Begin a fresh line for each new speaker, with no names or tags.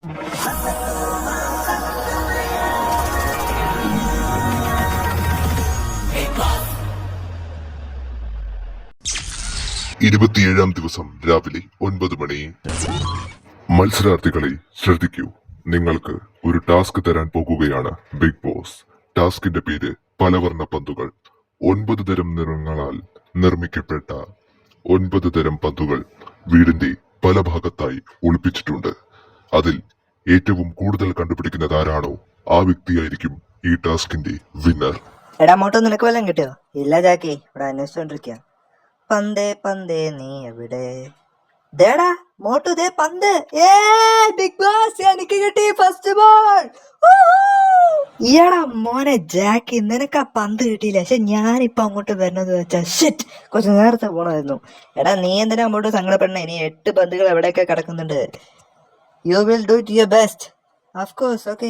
ഇരുപത്തിയേഴാം ദിവസം രാവിലെ 9 മണി. മത്സരാർത്ഥികളെ ശ്രദ്ധിക്കൂ, നിങ്ങൾക്ക് ഒരു ടാസ്ക് തരാൻ പോകുകയാണ് ബിഗ് ബോസ്. ടാസ്കിന്റെ പേര് പലവർണ്ണ പന്തുകൾ. 9 തരം നിറങ്ങളാൽ നിർമ്മിക്കപ്പെട്ട 9 തരം പന്തുകൾ വീടിന്റെ പല ഭാഗത്തായി ഒളിപ്പിച്ചിട്ടുണ്ട്. അതിൽ ഏറ്റവും കൂടുതൽ കണ്ടുപിടിക്കുന്നത് ആരാണോ ആ വ്യക്തിയായിരിക്കും ഈ ടാസ്കിന്റെ വിന്നർ.
എടാ മോട്ടോ, നിനക്ക് വല്ലതും കിട്ടിയോ? ഇല്ല ജാക്കി, ഇവിടെ അന്വേഷിച്ചോണ്ടിരിക്കുക. പന്തേ പന്തേ നീ എവിടെ? ദേടാ മോട്ടു, ദേ പന്ത്. ബിഗ് ബോസ്, എനിക്ക് കിട്ടി ഫസ്റ്റ് ബോൾ. ഈടാ മോനെ ജാക്കി, നിനക്ക് ആ പന്ത് കിട്ടിയില്ല. പക്ഷെ ഞാനിപ്പോ അങ്ങോട്ട് വരുന്നത് വെച്ചാ ഷിറ്റ്, കുറച്ച് നേരത്തെ പോണമായിരുന്നു. എടാ നീ എന്തിനാ അങ്ങോട്ട് സങ്കടപ്പെടണേ? ഇനി 8 പന്തുകൾ എവിടെയൊക്കെ കിടക്കുന്നുണ്ട്. You will do your best, of course. Okay.